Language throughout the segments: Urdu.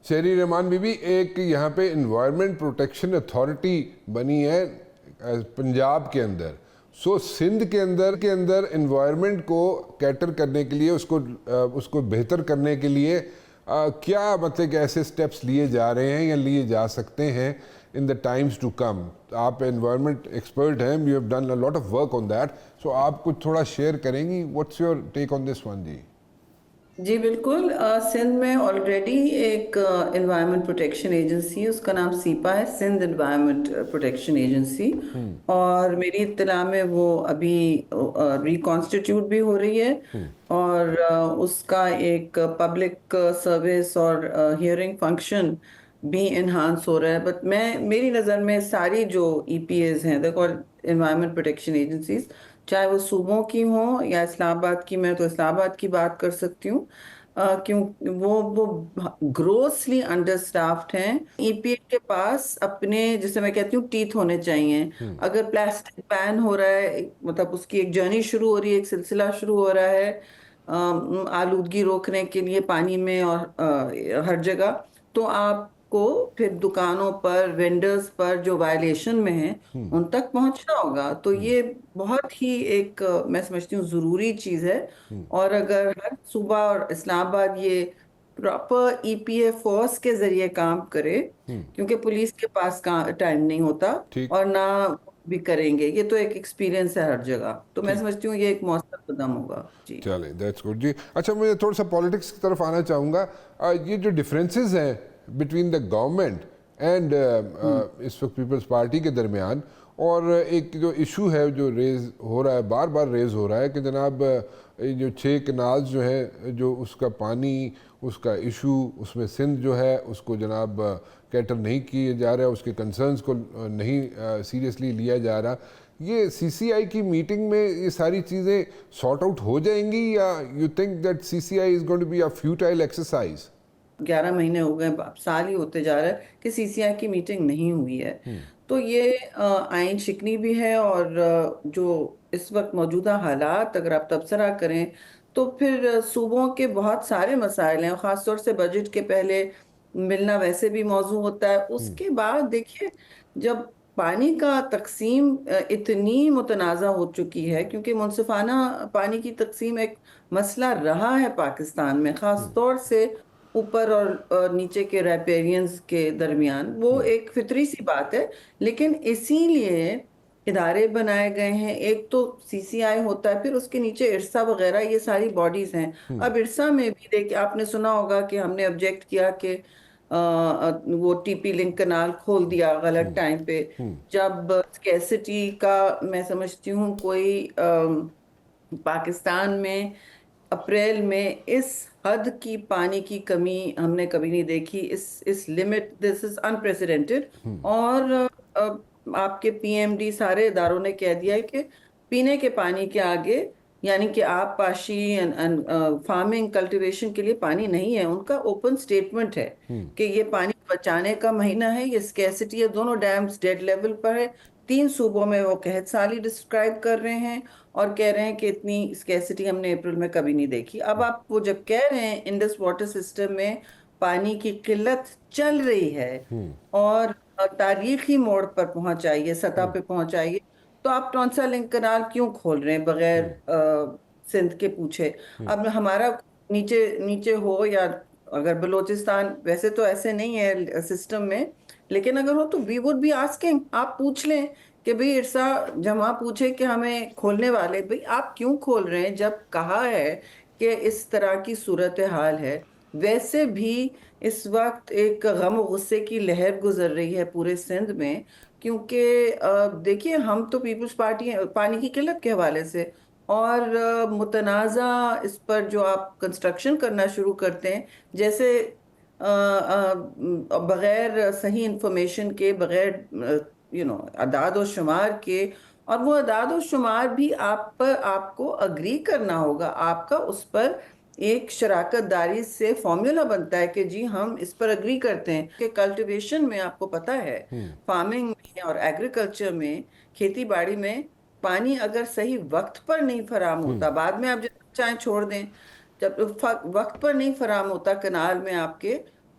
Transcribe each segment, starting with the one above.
شہری رحمان بی بی، ایک یہاں پہ انوائرمنٹ پروٹیکشن اتھارٹی بنی ہے پنجاب کے اندر. سو سندھ کے اندر انوائرمنٹ کو کیٹر کرنے کے لیے، اس کو بہتر کرنے کے لیے کیا مطلب کہ ایسے سٹیپس لیے جا رہے ہیں یا لیے جا سکتے ہیں ان دا ٹائمز ٹو کم؟ آپ انوائرمنٹ ایکسپرٹ ہیں، you have done a lot of work on that, so آپ کچھ تھوڑا شیئر کریں گی؟ What's your take on this one? جی جی بالکل. سندھ میں آلریڈی ایک انوائرمنٹ پروٹیکشن ایجنسی ہے، اس کا نام سیپا ہے، سندھ انوائرمنٹ پروٹیکشن ایجنسی. اور میری اطلاع میں وہ ابھی ریکانسٹیٹیوٹ بھی ہو رہی ہے، اور اس کا ایک پبلک سروس اور ہیئرنگ فنکشن بھی انہانس ہو رہا ہے. بٹ میری نظر میں ساری جو ای پی ایز ہیں، دیکھو انوائرمنٹ پروٹیکشن ایجنسیز، چاہے وہ صوبوں کی ہوں یا اسلام آباد کی، میں تو اسلام آباد کی بات کر سکتی ہوں، کیوں وہ گروسلی انڈر سٹافڈ ہیں. ای پی اے کے پاس اپنے، جسے میں کہتی ہوں، ٹیتھ ہونے چاہیے. اگر پلاسٹک بین ہو رہا ہے، مطلب اس کی ایک جرنی شروع ہو رہی ہے، ایک سلسلہ شروع ہو رہا ہے آلودگی روکنے کے لیے پانی میں اور ہر جگہ، تو آپ کو پھر دکانوں پر، وینڈرز پر جو وائلیشن میں ہیں ان تک پہنچنا ہوگا. تو یہ بہت ہی ایک میں سمجھتی ہوں ضروری چیز ہے. اور اگر ہر صوبہ اور اسلام آباد یہ proper E P a force کے ذریعے کام کرے، کیونکہ پولیس کے پاس ٹائم نہیں ہوتا ٹھیک اور نہ بھی کریں گے، یہ تو ایک ایکسپیرینس ہے ہر جگہ. تو میں ٹھیک سمجھتی ہوں یہ ایک مؤثر قدم ہوگا. جی چلیں، دیٹس گڈ. جی اچھا، مجھے تھوڑا سا پالیٹکس کی طرف آنا چاہوں گا. یہ جو ڈفرینسز ہیں بٹوین دا گورنمنٹ اینڈ اس وقت پیپلز پارٹی کے درمیان، اور ایک جو ایشو ہے جو ریز ہو رہا ہے، بار بار ریز ہو رہا ہے کہ جناب جو 6 کنالز جو ہیں، جو اس کا پانی، اس کا ایشو، اس میں سندھ جو ہے اس کو جناب کیٹر نہیں کیے جا رہا ہے، اس کے کنسرنز کو نہیں سیریسلی لیا جا رہا. یہ سی سی آئی کی میٹنگ میں یہ ساری چیزیں سارٹ آؤٹ ہو جائیں گی، یا you think that C C I is going to be a futile exercise? 11 مہینے ہو گئے، سال ہی ہوتے جا رہا ہے کہ سی سی آئی کی میٹنگ نہیں ہوئی ہے. تو یہ آئین شکنی بھی ہے، اور جو اس وقت موجودہ حالات اگر آپ تبصرہ کریں تو پھر صوبوں کے بہت سارے مسائل ہیں، خاص طور سے بجٹ کے پہلے ملنا ویسے بھی موضوع ہوتا ہے. اس کے بعد دیکھیے، جب پانی کا تقسیم اتنی متنازع ہو چکی ہے، کیونکہ منصفانہ پانی کی تقسیم ایک مسئلہ رہا ہے پاکستان میں، خاص طور سے اوپر اور نیچے کے ریپیرینز کے درمیان، وہ ایک فطری سی بات ہے. لیکن اسی لیے ادارے بنائے گئے ہیں. ایک تو سی سی آئی ہوتا ہے، پھر اس کے نیچے ارسا وغیرہ، یہ ساری باڈیز ہیں. اب ارسا میں بھی دیکھیں، آپ نے سنا ہوگا کہ ہم نے آبجیکٹ کیا کہ وہ ٹی پی لنک کنال کھول دیا غلط ٹائم پہ، جب اسکیسٹی کا میں سمجھتی ہوں کوئی پاکستان میں اپریل میں اس حد کی پانی کی کمی ہم نے کبھی نہیں دیکھی. اس لمٹ، دس از انپریسیڈنٹڈ. اور آپ کے پی ایم ڈی سارے اداروں نے کہہ دیا ہے کہ پینے کے پانی کے آگے، یعنی کہ آب پاشی، فارمنگ، کلٹیویشن کے لیے پانی نہیں ہے. ان کا اوپن سٹیٹمنٹ ہے کہ یہ پانی بچانے کا مہینہ ہے، یہ اسکیسٹی ہے. دونوں ڈیمز ڈیڈ لیول پر ہے. 3 صوبوں میں وہ قحط سالی ڈسکرائب کر رہے ہیں اور کہہ رہے ہیں کہ اتنی اسکیسٹی ہم نے اپریل میں کبھی نہیں دیکھی. اب آپ وہ جب کہہ رہے ہیں انڈس واٹر سسٹم میں پانی کی قلت چل رہی ہے اور تاریخی موڑ پر پہنچائیے، سطح پہ پہنچائیے، تو آپ ٹونسا لنک کنال کیوں کھول رہے ہیں بغیر سندھ کے پوچھے؟ اب ہمارا نیچے نیچے ہو، یا اگر بلوچستان، ویسے تو ایسے نہیں ہے سسٹم میں، لیکن اگر ہو تو وی وڈ بی آسکنگ، آپ پوچھ لیں کہ بھئی ارسا جمع پوچھے کہ ہمیں کھولنے والے، بھئی آپ کیوں کھول رہے ہیں جب کہا ہے کہ اس طرح کی صورتحال ہے. ویسے بھی اس وقت ایک غم و غصے کی لہر گزر رہی ہے پورے سندھ میں، کیونکہ دیکھیے ہم تو پیپلز پارٹی ہیں پانی کی قلت کے حوالے سے، اور متنازع اس پر جو آپ کنسٹرکشن کرنا شروع کرتے ہیں، جیسے بغیر صحیح انفارمیشن کے، بغیر اعداد و شمار کے، اور وہ اعداد و شمار بھی آپ کو اگری کرنا ہوگا. آپ کا اس پر ایک شراکت داری سے فارمولا بنتا ہے کہ جی ہم اس پر اگری کرتے ہیں کہ کلٹیویشن میں آپ کو پتا ہے، فارمنگ میں اور ایگریکلچر میں، کھیتی باڑی میں، پانی اگر صحیح وقت پر نہیں فراہم ہوتا، بعد میں آپ جتنا چاہیں چھوڑ دیں، جب وقت پر نہیں فراہم ہوتا کنال میں آپ کے،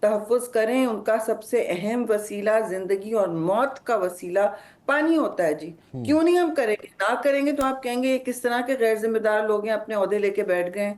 تحفظ کریں. ان کا سب سے اہم وسیلہ زندگی اور موت کا وسیلہ پانی ہوتا ہے جی. کیوں نہیں ہم کریں گے؟ نہ کریں گے تو آپ کہیں گے یہ کس طرح کے غیر ذمہ دار لوگ ہیں اپنے عہدے لے کے بیٹھ گئے ہیں.